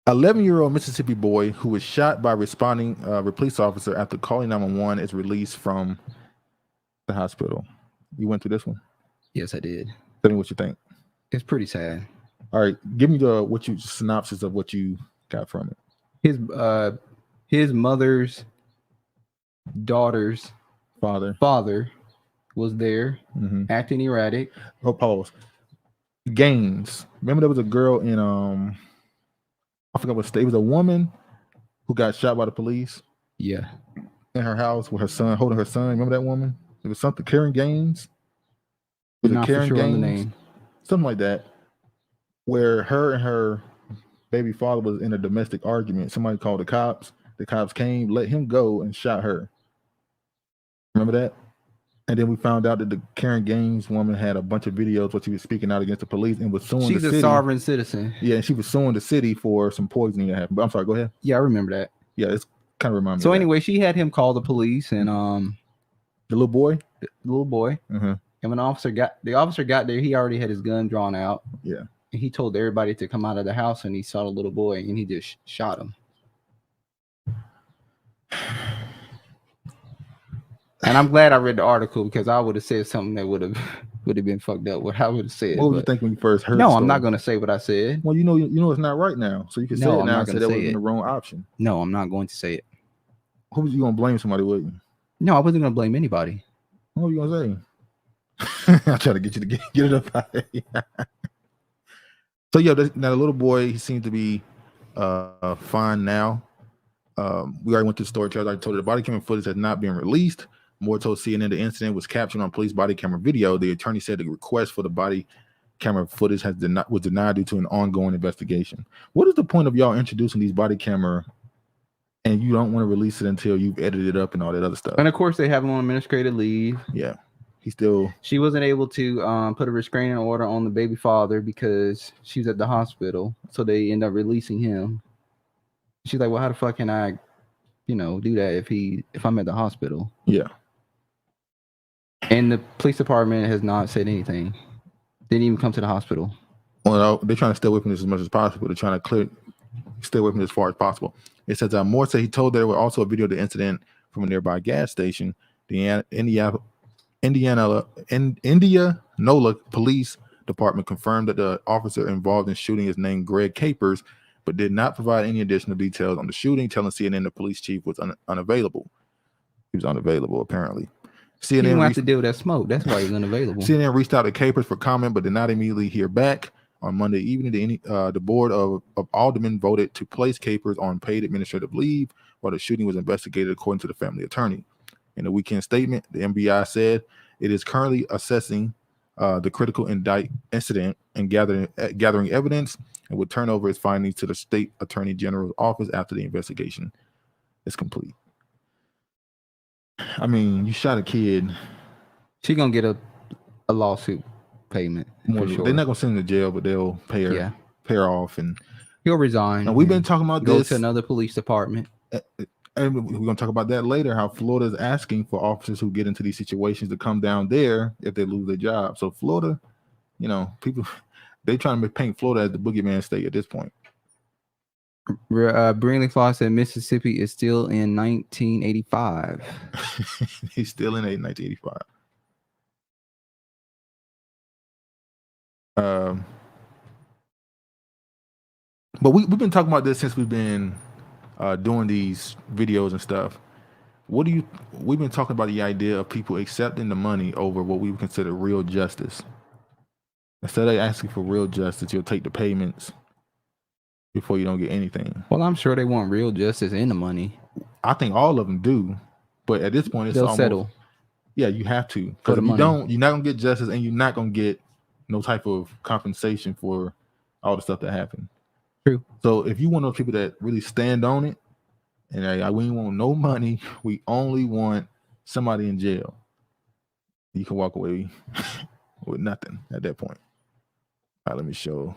11-year-old Mississippi boy who was shot by responding police officer after calling 911 is released from the hospital. You went through this one? Yes, I did. Tell me what you think. It's pretty sad. All right, give me the synopsis of what you got from it. His mother's daughter's father was there, acting erratic. Oh, pause. Gaines. Remember there was a girl in I forgot what state. It was a woman who got shot by the police. Yeah. In her house with her son, holding her son. Remember that woman? It was something Karen Gaines. Was not it Karen for sure Gaines? on the name. Something like that. Where her and her baby father was in a domestic argument. Somebody called the cops. The cops came, let him go, and shot her. Remember that? And then we found out that the Karen Gaines woman had a bunch of videos where she was speaking out against the police and was suing the city. She's a sovereign citizen. Yeah, and she was suing the city for some poisoning that happened. But I'm sorry, go ahead. Yeah, I remember that. Yeah, it's kind of reminds me. So anyway, she had him call the police and the little boy. Mm-hmm. And when the officer got there, he already had his gun drawn out. Yeah. And he told everybody to come out of the house, and he saw the little boy, and he just shot him. And I'm glad I read the article because I would have said something that would have been fucked up. What I would have said. What would you think when you first heard? No, I'm not going to say what I said. Well, you know it's not right now, so you can say it now. Say that was the wrong option. No, I'm not going to say it. Who was you going to blame? Somebody, would you? No, I wasn't going to blame anybody. What were you going to say? I'll try to get you to get it up out of here. So yeah, now the little boy, he seems to be fine now. We already went through the story. I already told you the body camera footage has not been released. Moore told CNN the incident was captured on police body camera video. The attorney said the request for the body camera footage was denied due to an ongoing investigation. What is the point of y'all introducing these body camera and you don't want to release it until you've edited it up and all that other stuff? And of course, they have him on administrative leave. Yeah. She wasn't able to put a restraining order on the baby father because she was at the hospital. So they end up releasing him. She's like, well, how the fuck can I, do that if I'm at the hospital? Yeah. And the police department has not said anything. They didn't even come to the hospital. Well, they're trying to stay away from this as much as possible. They're trying to stay away from this as far as possible. It says Moore said he told there was also a video of the incident from a nearby gas station. The Indianola Police Department confirmed that the officer involved in shooting is named Greg Capers, but did not provide any additional details on the shooting, telling CNN the police chief was unavailable. He was unavailable, apparently. CNN he didn't have to deal with that smoke. That's why he's unavailable. CNN reached out to Capers for comment, but did not immediately hear back. On Monday evening, the board of aldermen voted to place Capers on paid administrative leave while the shooting was investigated, according to the family attorney. In a weekend statement, the MBI said it is currently assessing the critical incident and gathering evidence, and would turn over its findings to the state attorney general's office after the investigation is complete. I mean, you shot a kid. She's gonna get a lawsuit payment. Sure. They're not gonna send him to jail, but they'll pay her. Yeah. Pay her off, and he'll resign. And we've been talking about go this. to another police department. And we're gonna talk about that later. How Florida is asking for officers who get into these situations to come down there if they lose their job. So Florida, people they trying to paint Florida as the boogeyman state at this point. Brinley Claw said Mississippi is still in 1985. He's still in 1985. But we've been talking about this since we've been doing these videos and stuff. We've been talking about the idea of people accepting the money over what we would consider real justice. Instead of asking for real justice, you'll take the payments before you don't get anything. Well, I'm sure they want real justice in the money. I think all of them do, but at this point, they'll settle. Yeah, you have to, because if you don't, you're not gonna get justice, and you're not gonna get no type of compensation for all the stuff that happened. True. So if you want those people that really stand on it, and we ain't want no money, we only want somebody in jail, you can walk away with nothing at that point. All right, let me show.